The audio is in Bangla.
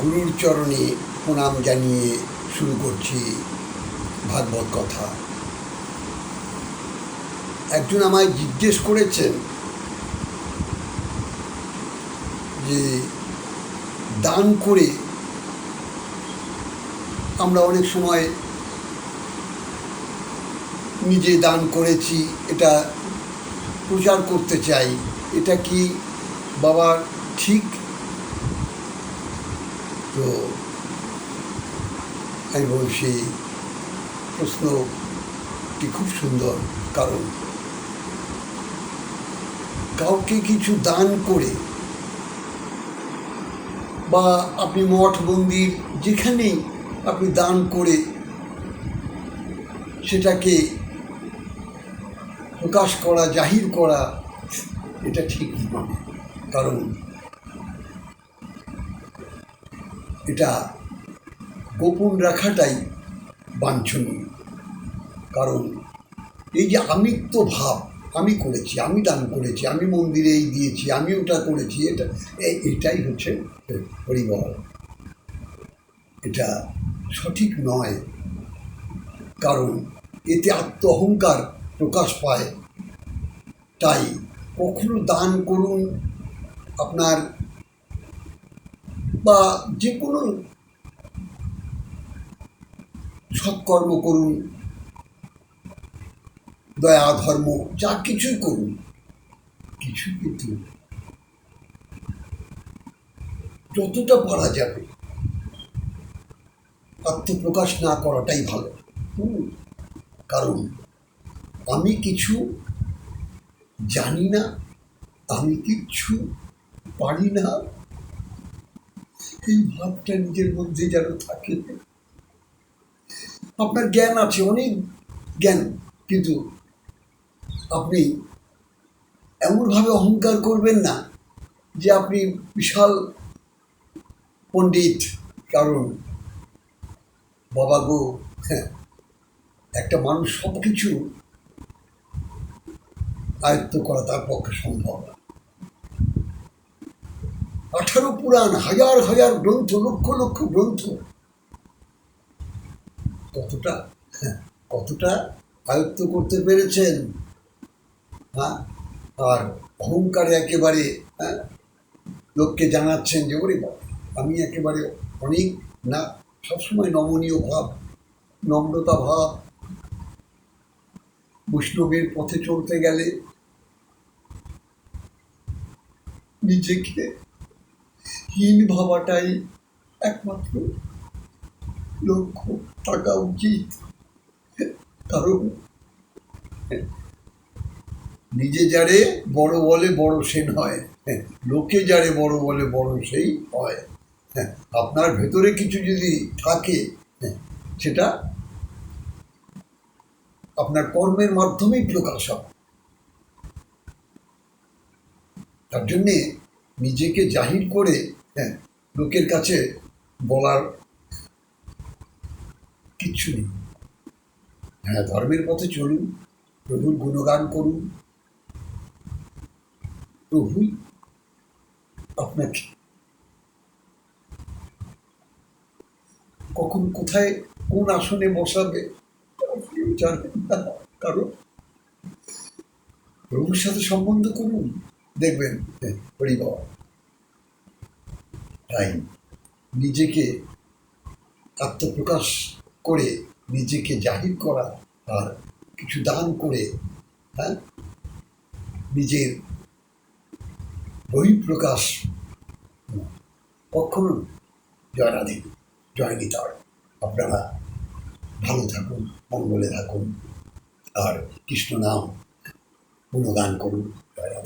গুরুর চরণে প্রণাম জানিয়ে শুরু করছি ভাগবত কথা। একজন আমায় জিজ্ঞেস করেছেন যে দান করে আমরা অনেক সময় নিজে দান করেছি এটা প্রচার করতে চাই, এটা কি বাবা ঠিক? তো আমি বলছি প্রশ্নটি খুব সুন্দর, কারণ কাউকে কিছু দান করে বা আপনি মঠ মন্দির যেখানেই আপনি দান করে সেটাকে প্রকাশ করা, জাহির করা, এটা ঠিক নয়। কারণ এটা গোপন রাখাটাই বাঞ্ছনীয়। কারণ এই যে আমিত্ব ভাব, আমি করেছি, আমি দান করেছি, আমি মন্দিরে এই দিয়েছি, আমি ওটা করেছি, এটাই হচ্ছে হরিবল। এটা সঠিক নয়, কারণ এতে আত্ম অহংকার প্রকাশ পায়। তাই কখনো দান করুন আপনার, বা যে কোনো সৎকর্ম করুন, দয়া ধর্ম যা কিছুই করুন, কিছু কিন্তু যতটা পারা যাবে আত্মপ্রকাশ না করাটাই ভালো। কারণ আমি কিছু জানি না, আমি কিচ্ছু পারি না, এই ভাবটা নিজের মধ্যে যেন থাকে। আপনার জ্ঞান আছে, অনেক জ্ঞান, কিন্তু আপনি এমনভাবে অহংকার করবেন না যে আপনি বিশাল পণ্ডিত। কারণ বাবা গো, একটা মানুষ সব কিছু আয়ত্ত করা তার পক্ষে সম্ভব না। 18 পুরাণ, হাজার হাজার গ্রন্থ, লক্ষ লক্ষ গ্রন্থ, কতটা আয়ত্ত করতে পেরেছেন? আর অহংকারে একেবারে লোককে জানাচ্ছেন যে ওরে বাবা, আমি একেবারে অনেক না। সবসময় নমনীয় ভাব, নম্রতা ভাব। বৈষ্ণবের পথে চলতে গেলে নিজেকে হীন ভাবাটাই একমাত্র লক্ষ্য থাকা উচিত। কারণ নিজে যারে বড় বলে বড় সে নয়, লোকে যারে বড় বলে বড় সেই হয়। আপনার ভেতরে কিছু যদি থাকে, সেটা আপনার কর্মের মাধ্যমেই প্রকাশ হবে। তার জন্যে নিজেকে জাহির করে লোকের কাছে বলার কিচ্ছু নেই। ধর্মের পথে চলুন, প্রভুর গুণগান করুন, প্রভুই আপনাকে কখন কোথায় কোন আসনে বসাবে জানেন না। কারণ প্রভুর সাথে সম্বন্ধ করুন, দেখবেন হরি বাবা। তাই নিজেকে আত্মপ্রকাশ করে, নিজেকে জাহির করা আর কিছু দান করে নিজের বহিঃপ্রকাশ কখনো জয় রাধে, জয় নিতাই। আপনারা ভালো থাকুন, মঙ্গলে থাকুন, আর কৃষ্ণ নাম গুণগান করুন। জয় রাধে।